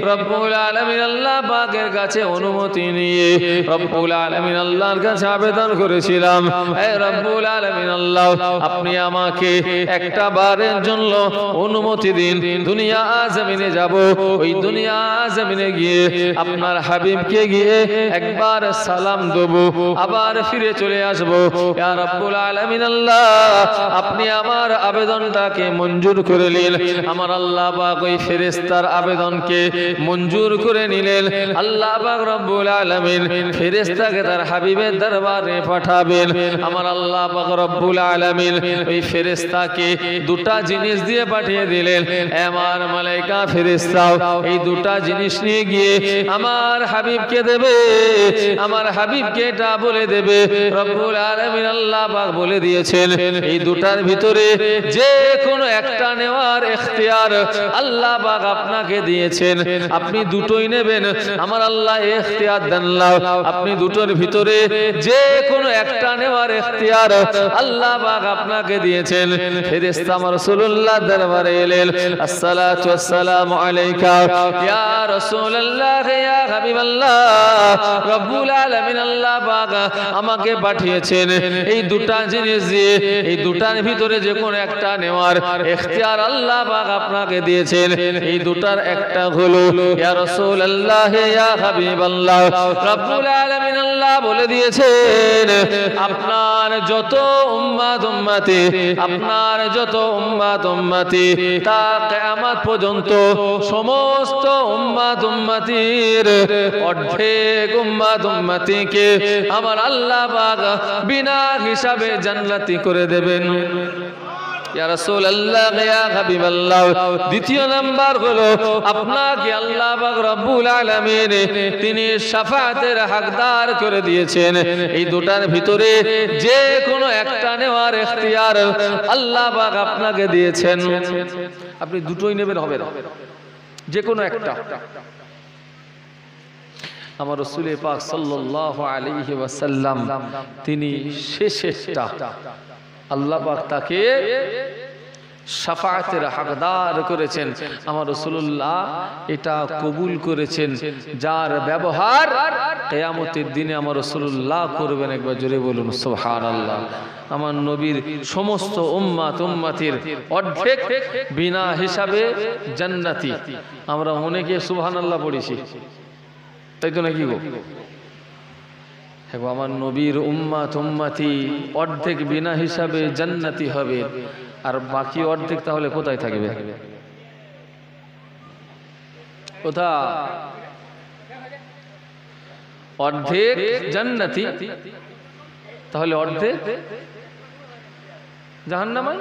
রব্বুল আলামিন আল্লাহ পাকের কাছে অনুমতি নিয়ে রব্বুল আলামিন আল্লাহর কাছে আবেদন করেছিলাম হে রব্বুল আলামিন আল্লাহ আপনি আমাকে একটা বারের জন্য অনুমতি দিন দুনিয়া জমিনে যাব ওই দুনিয়া জমিনে গিয়ে আপনার হাবিবকে গিয়ে একবার সালাম দেব আবার ফিরে চলে আসব ইয়া রাব্বুল আলামিন আল্লাহ আপনি আমার আবেদনটাকে মঞ্জুর করে নিলেন আমার আল্লাহ পাক ওই ফেরেশতার আবেদনকে মঞ্জুর করে নিলেন আল্লাহ পাক রব্বুল আলামিন ফেরেশতাকে তার হাবিবের দরবারে পাঠাবেন আমার আল্লাহ পাক রব্বুল আলামিন ওই ফেরেশতাকে দুটা জিনিস দিয়ে পাঠিয়ে দিলেন আমার মালায়েকা ফেরেশতা এই দুটা জিনিস নিয়ে গিয়ে আমার হাবিবকে দেবে আমার হাবিবকে এটা বলে দেবে রব্বুল আলামিন আল্লাহ পাক বলে দিয়েছেন এই দুটার ভিতরে যে কোনো একটা নেওয়ার ইখতিয়ার আল্লাহ পাক আপনাকে দিয়েছেন আপনি দুটোই নেবেন আমার আল্লাহ ইখতিয়ার দেন আপনি দুটোর ভিতরে যে কোনো একটা নেওয়ার ইখতিয়ার আল্লাহ পাক আপনাকে দিয়েছেন ফেরেশতা আমার রাসূলুল্লাহ দরবারে এলেন আসসালাতু ওয়াসসালামু আলাইকা ইয়া রাসূলুল্লাহ ইয়া হাবিবাল্লাহ রব্বুল আলামিন আল্লাহ পাক আমাকে পাঠিয়েছেন এই দুটা জিনিস দিয়ে এই দুটার ভিতরে যে কোনো একটা নেওয়ার ইখতিয়ার আল্লাহ পাক আপনাকে দিয়েছেন এই দুটার একটা হলো ইয়া রাসূলুল্লাহ ইয়া হাবিবাল্লাহ রব্বুল আলামিন আল্লাহ বলে দিয়েছেন আপনার যত উম্মত উম্মতি আপনার যত উম্মত উম্মতি তা কিয়ামত পর্যন্ত সমস্ত উম্মত উম্মতির অর্ধেক উম্মত উম্মতিকে আমার আল্লাহ পাক বিনা হিসাবে জান্নাতি করে দেবেন ইয়া রাসূলুল্লাহ ইয়া হাবিবাল্লাহ দ্বিতীয় নাম্বার হলো আপনাকে আল্লাহ পাক রব্বুল আলামিন তিনি শাফাআতের হকদার করে দিয়েছেন এই দুটার ভিতরে যে কোনো একটা নেওয়ার ইখতিয়ার আল্লাহ পাক আপনাকে দিয়েছেন আপনি দুটোই নেবেন হবে না যে কোনো একটা আমার রাসূল পাক সাল্লাল্লাহু আলাইহি ওয়াসাল্লাম তিনি শেষেরটা আল্লাহ পাক তাকে শাফাআতের হকদার করেছেন আমার রাসূলুল্লাহ এটা কবুল করেছেন যার ব্যবহার কিয়ামতের দিনে আমার রাসূলুল্লাহ করবেন একবার জোরে বলুন সুবহানাল্লাহ আমার নবীর সমস্ত উম্মত উম্মতির অর্ধেক বিনা হিসাবে জান্নাতি আমরা অনেকে সুবহানাল্লাহ পড়েছি তাই তো নাকি গো আমার নবীর উম্মত উম্মতি অর্ধেক বিনা হিসাবে জান্নাতি হবে আর বাকি অর্ধেক তাহলে কোথায় থাকবে কোথা অর্ধেক জান্নাতি তাহলে অর্ধেক জাহান্নামে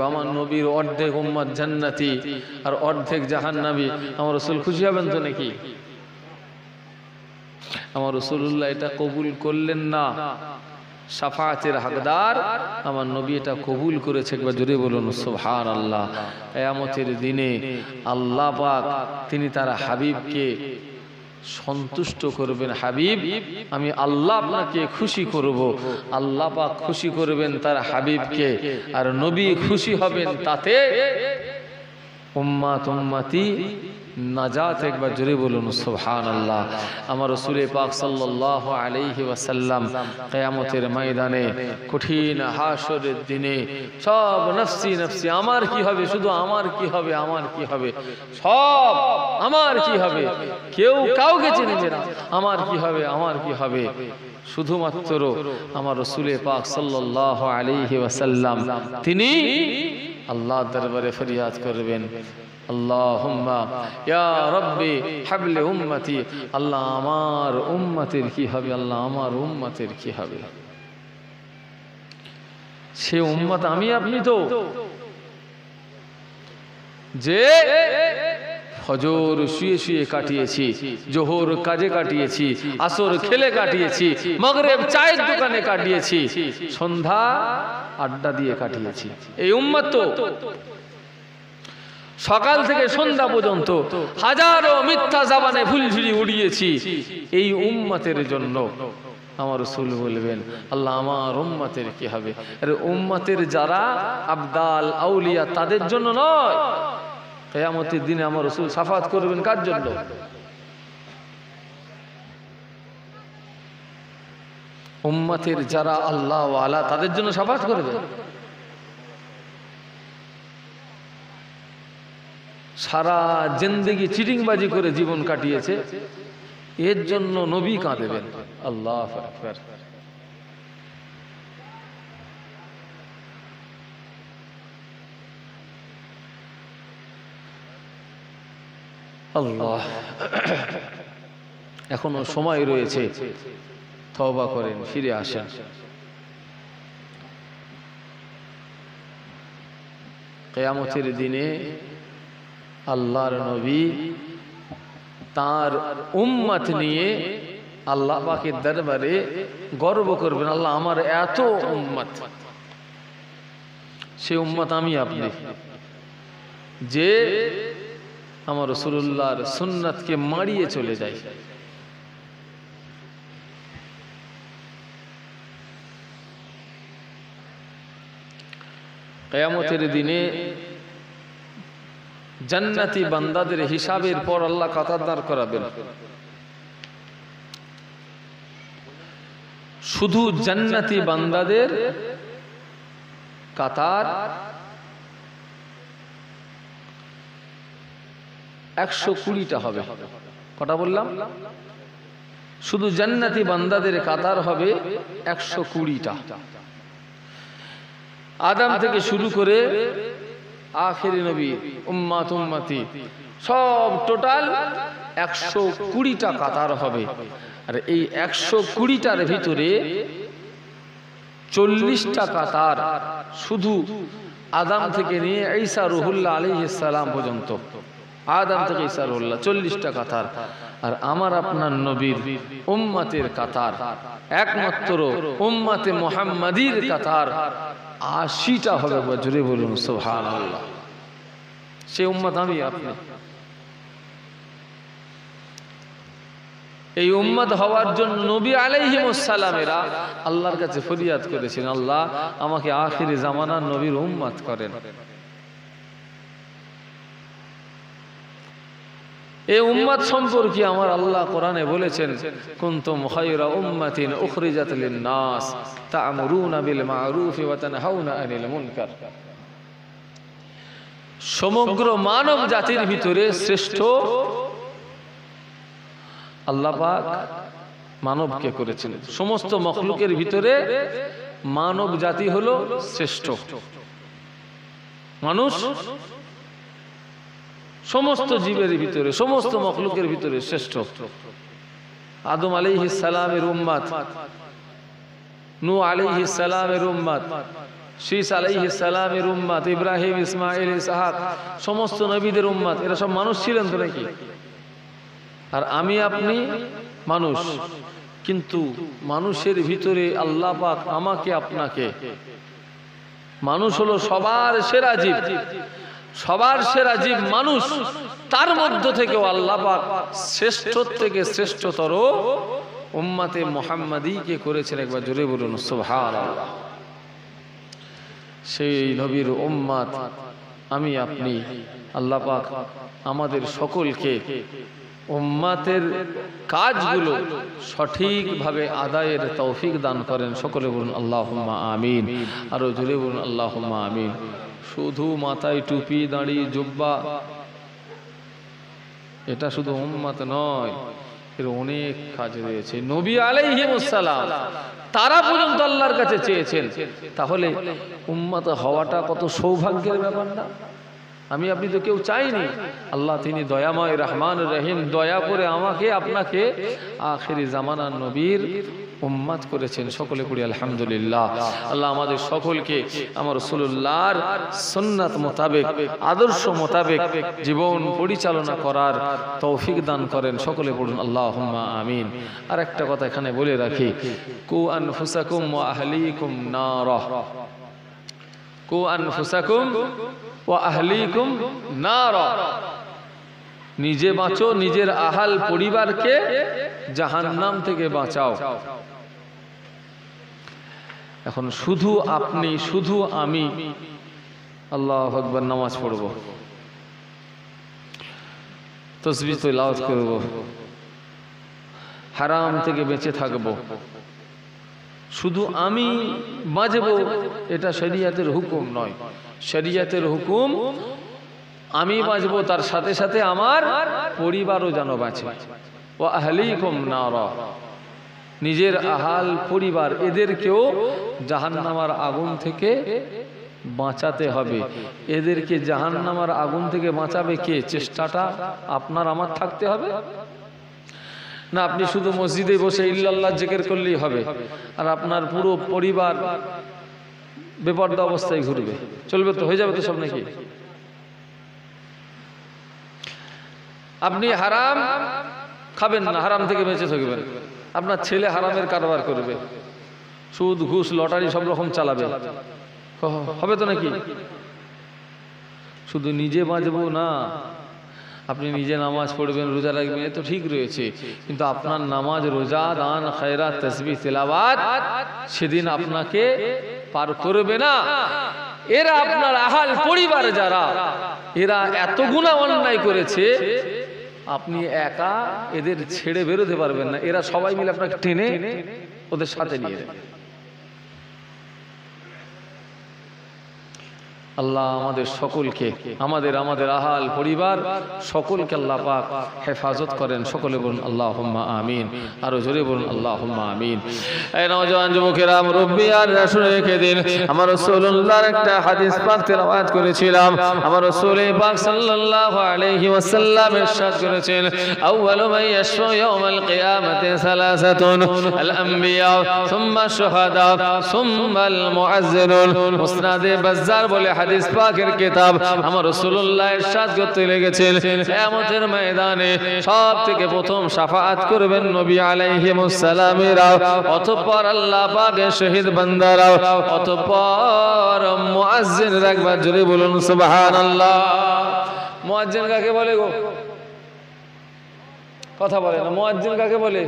আমার নবীর অর্ধেক উম্মত জান্নাতি আর অর্ধেক জাহান্নামী আমার রাসূল খুশি হবেন তো নাকি আমার রাসূলুল্লাহ এটা কবুল করলেন না শাফাআতের হকদার আমার নবী এটা কবুল করেছে একবার জোরে বলুন সুবহানাল্লাহ কিয়ামতের দিনে আল্লাহ পাক তিনি তার হাবিবকে সন্তুষ্ট করবেন হাবিব, আমি আল্লাহ আপনাকে খুশি করব, আল্লাহ পাক খুশি করবেন তার হাবিবকে, আর নবী খুশি হবেন তাতে। উম্মাত উম্মতি নাজাত, একবার জোরে বলুন সুবহানাল্লাহ। আমার রাসূল পাক সাল্লাল্লাহু আলাইহি ওয়াসাল্লাম কিয়ামতের ময়দানে, কঠিন হাশরের দিনে সব নফসি নফসি, আমার কি হবে, শুধু আমার কি হবে, আমার কি হবে, সব আমার কি হবে, কেউ কাউকে চিনবে না, আমার কি হবে, আমার কি হবে। শুধুমাত্র আমার রাসূল পাক সাল্লাল্লাহু আলাইহি ওয়াসাল্লাম তিনি আল্লাহর দরবারে ফরিয়াদ করবেন, আল্লাহুম্মা ইয়া রাব্বি হাবলি উম্মতি, আল্লাহ আমার উম্মতের কি হবে, আল্লাহ আমার উম্মতের কি হবে। সে উম্মত আমি আপনি তো, যে ফজর শুয়ে শুয়ে কাটিয়েছি, জোহর কাজে কাটিয়েছি, আসর খেলে কাটিয়েছি, মাগরিব চায়ের দোকানে কাটিয়েছি, সন্ধ্যা আড্ডা দিয়ে কাটিয়েছি। এই উম্মত তো সকাল থেকে সন্ধ্যা পর্যন্ত হাজারো মিথ্যা জবানে ফুলঝুরি উড়িয়েছি। এই উম্মতের জন্য আমার রাসূল বলবেন, আল্লাহ আমার উম্মতের কি হবে। আরে উম্মতের যারা আবদাল আউলিয়া তাদের জন্য নয়, কিয়ামতের দিনে আমার রাসূল শাফাত করবেন কার জন্য? উম্মতের যারা আল্লাহ ওয়ালা তাদের জন্য শাফাত করবেন। সারা জিন্দেগি চিটিংবাজি করে জীবন কাটিয়েছে, এর জন্য নবী কাঁদেবেন। আল্লাহু আকবার। আল্লাহ, এখনো সময় রয়েছে, তওবা করেন, ফিরে আসেন। কিয়ামতের দিনে আল্লাহর নবী তার উম্মত নিয়ে আল্লাহ পাকের দরবারে গর্ব করবেন, আল্লাহ আমার এত উম্মত। সে উম্মত আমি আপনি, যে আমার রাসূলুল্লাহর সুন্নাতকে মারিয়ে চলে যায়। কিয়ামতের দিনে জান্নাতি বান্দাদের হিসাবের পর আল্লাহ কাতার দাঁড় করাবেন। শুধু জান্নাতি বান্দাদের কাতার 120টা হবে। কটা বললাম? শুধু জান্নাতি বান্দাদের কাতার হবে 120টা। আদম থেকে শুরু করে আখেরি নবী উম্মাত উম্মতি সব টোটাল 120টা কাতার হবে। আর এই 120টার ভিতরে 40টা কাতার শুধু আদম থেকে নিয়ে ঈসা রুহুল্লাহ আলাইহিস সালাম পর্যন্ত, আদম থেকে ঈসা রুহুল্লাহ 40টা কাতার। আর আমার আপনার নবীর উম্মতের কাতার, একমাত্র উম্মতে মুহাম্মাদির কাতার 80টা হবে। জোরে বলুন সুবহানাল্লাহ। সে উম্মত আমি আপনি। এই উম্মত হওয়ার জন্য নবী আলাইহিমুস সালামেরা আল্লাহর কাছে ফরিয়াদ করেছেন, আল্লাহ আমাকে আখিরি জামানার নবীর উম্মত করেন। এই উম্মত সম্পর্কে আমার আল্লাহ কোরআনে বলেছেন, কুনতুম খায়রা উম্মাতিন উখরিজাত লিন-নাস তা'মুরুনা বিল মা'রুফি ওয়া তানহাউনা আনিল মুনকার। সমগ্র মানব জাতির ভিতরে শ্রেষ্ঠ আল্লাহ পাক মানবকে করেছেন। সমস্ত মখলুকের ভিতরে মানব জাতি হলো শ্রেষ্ঠ। মানুষ সমস্ত জীবের ভিতরে, সমস্ত মখলুকের ভিতরে শ্রেষ্ঠ। আদম আলাইহিস সালামের উম্মত, নূহ আলাইহিস সালামের উম্মত, শীস আলাইহিস সালামের উম্মত, ইব্রাহিম, ইসমাইল, ইসহাক, সমস্ত নবীদের উম্মত। এরা সব মানুষ ছিলেন তো নাকি? আর আমি আপনি মানুষ, কিন্তু মানুষের ভিতরে আল্লাহ পাক আমাকে আপনাকে, মানুষ হলো সবার সেরা জীব, সবার সেরা জীব মানুষ, তার মধ্য থেকেও আল্লাহ পাক শ্রেষ্ঠ থেকে শ্রেষ্ঠতর উম্মতে মুহাম্মাদীকে করেছেন। একবার জোরে বলুন সুবহানাল্লাহ। সেই নবীর উম্মত আমি আপনি, আল্লাহ পাক আমাদের সকলকে উম্মতের কাজগুলো সঠিকভাবে আদায়ের তৌফিক দান করেন। সকলে বলুন আল্লাহুম্মা আমিন। আরো জোরে বলুন আল্লাহুম্মা আমিন। শুধু মাথায় টুপি, দাড়ি, জুব্বা, এটা শুধু উম্মত নয়, এর অনেক কাজ রয়েছে। নবী আলাইহিস সালাম তারা পর্যন্ত আল্লাহর কাছে চেয়েছেন, তাহলে উম্মত হওয়াটা কত সৌভাগ্যের ব্যাপার না? আমি আপনি তো কেউ চাইনি, আল্লাহ তিনি দয়াময় রহমান রহিম দয়া করে আমাকে আপনাকে আখিরি জামানার নবীর উম্মত করেছেন। সকলে পড়ি আলহামদুলিল্লাহ। আল্লাহ আমাদের সকলকে আমার রাসূলুল্লাহর সুন্নাত মোতাবেক, আদর্শ মোতাবেক জীবন পরিচালনা করার তৌফিক দান করেন। সকলে পড়ুন আল্লাহুম্মা আমিন। আর একটা কথা এখানে বলে রাখি, কু আনফুসাকুম ওয়া আহলিকুম নারা, কু আনফুসাকুম ওয়া আহলিকুম নারা, নিজে বাঁচো, নিজের আহাল পরিবারকে জাহান্নাম থেকে বাঁচাও। এখন শুধু আপনি, শুধু আমি আল্লাহু আকবার নামাজ পড়ব, তাসবিহ তিলাওয়াত করব, হারাম থেকে বেঁচে থাকব, শুধু আমি বাঁচব, এটা শরীয়তের হুকুম নয়। শরীয়তের হুকুম আমি বাঁচব, তার সাথে সাথে আমার পরিবারও যেন বাঁচে। ওয়া আহলিকুম নারা, নিজের আহাল পরিবার এদেরকেও জাহান্নামের আগুন থেকে বাঁচাতে হবে। এদেরকে জাহান্নামের আগুন থেকে বাঁচাবে কে? চেষ্টাটা আপনার আমার থাকতে হবে না। আপনি শুধু মসজিদে বসে ইল্লাল্লাহ জিকির করলেই হবে, আর আপনার পুরো পরিবার বেপরদা অবস্থায় ঘুরবে, চলবে তো? হয়ে যাবে তো সব নাকি? আপনি হারাম খাবেন না, হারাম থেকে বেঁচে থাকবেন, আপনার ছেলে হারামের কারবার করবে, সুদ ঘুষ লটারি সব রকম চালাবে, হবে তো নাকি? শুধু নিজে বাঁচবো না, আপনি নিজে নামাজ পড়বেন, রোজা রাখবেন, এ তো ঠিক রয়েছে, কিন্তু আপনার নামাজ, রোজা, দান, খায়রাত, তাসবিহ, তিলাওয়াত সেদিন আপনাকে পার করবে না। এরা আপনার আহাল পরিবার যারা, এরা এত গুনাহ অন্যায় করেছে, আপনি একা এদের ছেড়ে বেরোতে পারবেন না। এরা সবাই মিলে আপনাকে টেনে ওদের সাথে নিয়ে যাবে। আল্লাহ আমাদের সকলকে, আমাদের আহাল পরিবার সকলকে আল্লাহ পাক হেফাজত করেন। সকলে বলুন আল্লাহুম্মা আমিন। আরো জোরে বলুন আল্লাহুম্মা আমিন। এই নওজোয়ান যুবকেরা, মুরব্বি আর শুনে রেখে দিন, আমার রাসূলুল্লাহর একটা হাদিস পাক তেলাওয়াত করেছিলাম। আমার রাসূল পাক সাল্লাল্লাহু আলাইহি ওয়াসাল্লাম ইরশাদ করেছেন, আউয়ালু মান ইয়াশফা ইয়াউমাল কিয়ামাতি সালাসাতুন, আল আমবিয়া সুম্মা শুহাদা সুম্মাল মুআজ্জিনুন। মুসনাদে বাজ্জার বলে হাদিস পাকের কিতাব, আমার রাসূলুল্লাহ ইরশাদ করতে লেগেছেন, কিয়ামতের ময়দানে সবথেকে প্রথম শাফাআত করবেন নবী আলাইহিস সালামেরা, অতঃপর আল্লাহ পাকের শহীদ বান্দারা, অতঃপর মুয়াজ্জিন। একবার জোরে বলুন সুবহানাল্লাহ। মুয়াজ্জিন কাকে বলে গো? কথা বলে না। মুয়াজ্জিন কাকে বলে?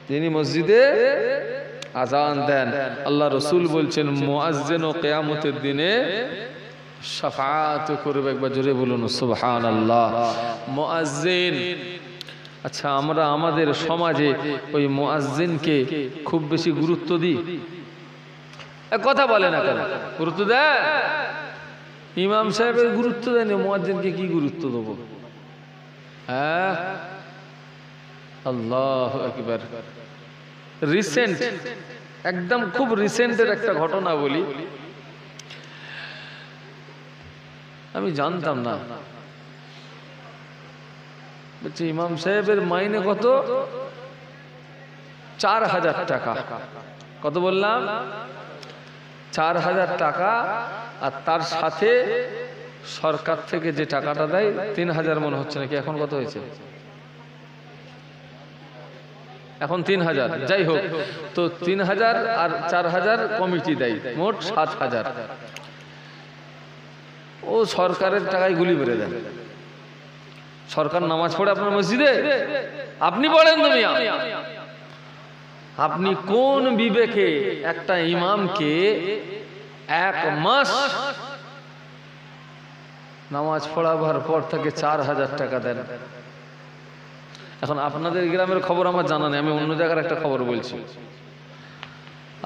যিনি মসজিদে আজান দেন। আল্লাহ রসুল বলছেন মুয়াজ্জিন ও কিয়ামতের দিনে শাফাআত করবে। একবার জোরে বলুন সুবহানাল্লাহ। মুয়াজ্জিন, আচ্ছা আমরা আমাদের সমাজে ওই মুয়াজ্জিনকে খুব বেশি গুরুত্ব দিই? কথা বলে না কেন? গুরুত্ব দেয়? ইমাম সাহেবের গুরুত্ব দেয় না, মুয়াজ্জিনকে কি গুরুত্ব দেবো? হ্যাঁ, আল্লাহু আকবার। রিসেন্ট, একদম খুব রিসেন্টের একটা ঘটনা বলি। আমি জানতাম না, বলছি ইমাম সাহেবের মাইনে কত? 4000 টাকা। কত বললাম? 4000 টাকা। আর তার সাথে সরকার থেকে যে টাকাটা দেয় 3000 মনে হচ্ছে নাকি, এখন কত হয়েছে? এখন 3000। যাই হোক, তো 3000 আর 4000 কমিটি দেয়, মোট 7000। ও সরকারের টাকায় গুলি মেরে দেন। সরকার নামাজ পড়ে আপনার মসজিদে, আপনি পড়েন তো মিয়া? আপনি কোন বিবেকে একটা ইমামকে 1 মাস নামাজ পড়াবার পর থেকে 4000 টাকা দেন? এখন আপনাদের গ্রামের খবর আমার জানা নেই, আমি অন্য জায়গার একটা খবর বলছি।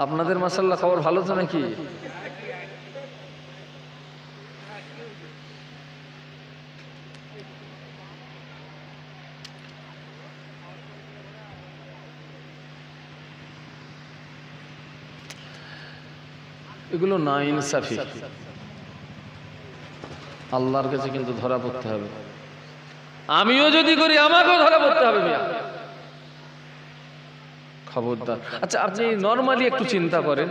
আপনাদের মাশাআল্লাহ খবর ভালো তো নাকি? এগুলো না ইনসাফি, আল্লাহর কাছে কিন্তু ধরা পড়তে হবে। আমিও যদি করি আমাকেও ধরা পড়তে হবে মিয়া, খবরদার। আচ্ছা আপনি নরমালি একটু চিন্তা করেন,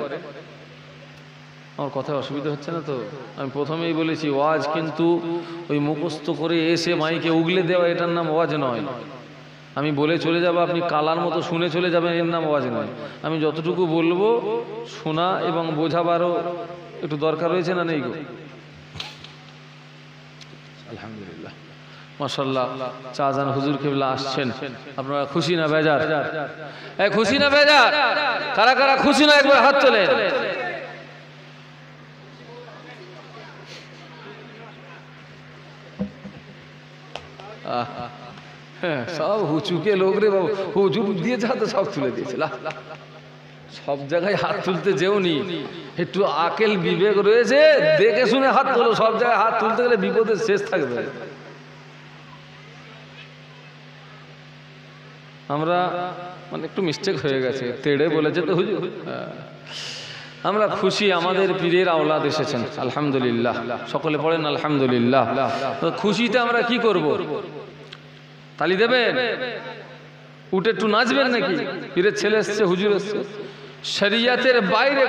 আমার কথায় অসুবিধা হচ্ছে না তো? আমি প্রথমেই বলেছি ওয়াজ কিন্তু ওই মুখস্থ করে এসে মাইকে উগলে দেওয়া এটার নাম ওয়াজ নয়। আমি বলে চলে যাব, আপনি কালার মতো শুনে চলে যাবেন, এর নাম ওয়াজ নয়। আমি যতটুকু বলবো শোনা এবং বোঝাবারও একটু দরকার রয়েছে না নেই গো? আলহামদুলিল্লাহ মাশাআল্লাহ, শাহজাহান হুজুর কিবলা আসছেন, আপনারা খুশি না বেজার? এই খুশি না বেজার? কারা কারা খুশি না একবার হাত তোলেন। সব হুচুকে লোক রে বাবু, হুজুর দিয়েছে হাতে সব তুলে দিয়েছে। সব জায়গায় হাত তুলতে যেওনি, একটু আকেল বিবেক রয়েছে, দেখে শুনে হাত তোলো। সব জায়গায় হাত তুলতে গেলে বিপদের শেষ থাকবে। আমরা মানে একটু মিস্টেক হয়ে গেছে, তেড়ে বলেছে তো হুজুর। আমরা খুশি আমাদের পীরের আওলাদ এসেছেন, আলহামদুলিল্লাহ। সকলে পড়েন আলহামদুলিল্লাহ। তো খুশিতে আমরা কি করব? তালি দেবেন? উঠে একটু নাচবেন নাকি? পীরের ছেলে এসছে, হুজুর এসছে। শরিয়াতের বাইরে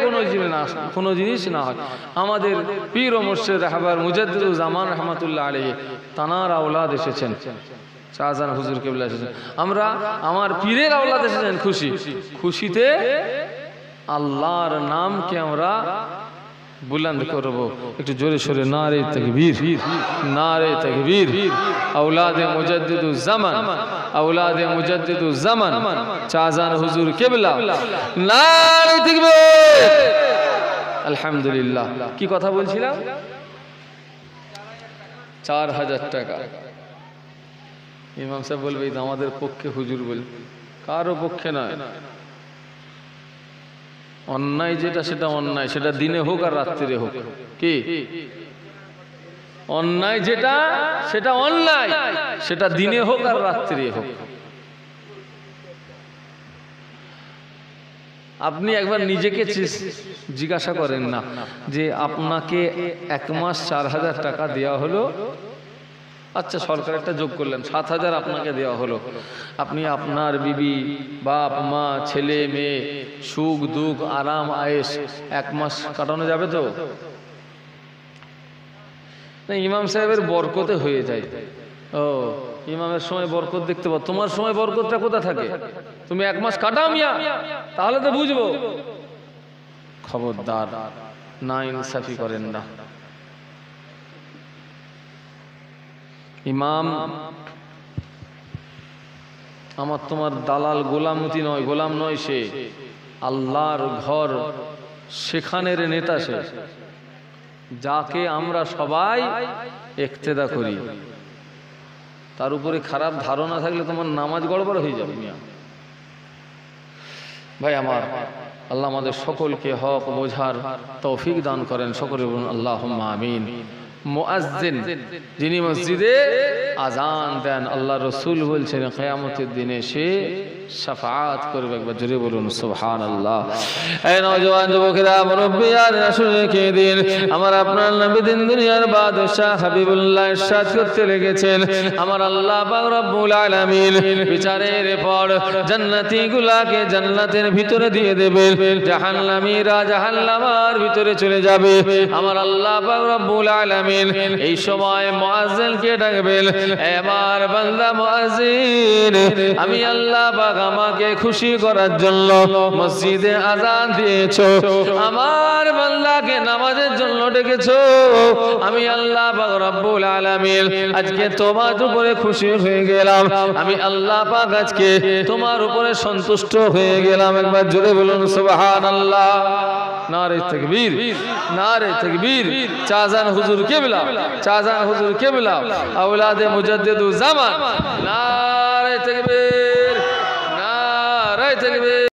কোনো জিনিস না হয়। আমাদের পীর ও মুর্শিদ রাহবার মুজাদ্দিদুল জামান রহমাতুল্লাহ আলাইহি তানার আওলাদ এসেছেন, শাহজাহান হুজুর কিবলা এসেছেন। আমরা আমার পীরের আওলাদ এসেছেন খুশি। খুশিতে আল্লাহর নামকে আমরা বুলন্দ করব। একটু জোরে সোরে নারে তাকবীর, নারে তাকবীর। আওলাদে মুজাদ্দিদুল জামান, আওলাদে মুজাদ্দিদুল জামান শাহজাহান হুজুর কিবলা, নারে তাকবীর। আলহামদুলিল্লাহ। কি কথা বলছিলাম? 4000 টাকা। ইমাম সাহেব বলবে আমাদের পক্ষে, হুজুর বলবে কারো পক্ষে নয়। অন্যায় যেটা সেটা অন্যায়, সেটা দিনে হোক আর রাত্রিরে হোক। কি অন্যায় যেটা সেটা অন্যায়, সেটা দিনে হোক আর রাত্রিরে হোক। আপনি একবার নিজেকে জিজ্ঞাসা করেন না যে আপনাকে 1 মাস 4000 টাকা দেওয়া হলো, আচ্ছা সরকার একটা যোগ করলেন 7000 আপনাকে দেওয়া হলো, আপনি আপনার বিবি, বাপ মা, ছেলে মেয়ে, সুখ দুঃখ আরাম আয়েশ 1 মাস কাটানো যাবে তো? না, ইমাম সাহেবের বরকতে হয়ে যায়। ও ইমামের সময় বরকত দেখতে পাও, তোমার সময় বরকতটা কোথা থাকে? তুমি 1 মাস কাটাও মিয়া, তাহলে তো বুঝবো। খবরদার, না ইনসাফি করেন না। ইমাম আমার তোমার দালাল গোলামতি নয়, গোলাম নয়, সে আল্লাহর ঘর, সেখানের নেতা সে, যাকে আমরা সবাই ইক্তেদা করি। তার উপরে খারাপ ধারণা থাকলে তোমার নামাজ গড়বড় হয়ে যাবে মিয়া। ভাই আমার, আল্লাহ আমাদের সকলকে হক বোঝার তৌফিক দান করেন। সকলে বলুন আল্লাহুম্মা আমিন। মুয়াজ্জিন যিনি মসজিদে আজান দেন, আল্লাহ রসুল বলছেন কিয়ামতের দিনে সে শাফাআত করবে। একবার জোরে বলুন সুবহানাল্লাহ। এই নওজোয়ান যুবকেরা, মুরব্বিয়ান, রাসূলের কে দিন, আমার আপনার নবী দিন দুনিয়ার বাদশা হাবিবুল্লাহ ইরশাদ করতে লেগেছেন, আমার আল্লাহ পাক রব্বুল আলামিন বিচারের পর জান্নাতি গুলাকে জান্নাতের ভিতরে দিয়ে দেবেন, জাহান্নামীরা জাহান্নামের ভিতরে চলে যাবে। আমার আল্লাহ পাক রব্বুল আলামিন আলামিন এই সময় মুয়াজ্জিনকে ডাকবেন, আমার বান্দা মুয়াজ্জিন, আমি আল্লাহ পাক আমাকে খুশি করার জন্য মসজিদে আযান দিয়েছো, আমার বান্দাকে নামাজের জন্য ডেকেছো, আমি আল্লাহ পাক রব্বুল আলামিন আজকে তোমার উপরে খুশি হয়ে গেলাম, আমি আল্লাহ পাক আজকে তোমার উপরে সন্তুষ্ট হয়ে গেলাম। একবার জোরে বলুন সুবহানাল্লাহ। নারে তাকবীর, নারে তাকবীর। চাজান হুজুর কিবলা, চাজান হুজুর কিবলা, আওলাদে মুজাদ্দিদুজ জামান। নারে তাকবীর, নারে তাকবীর।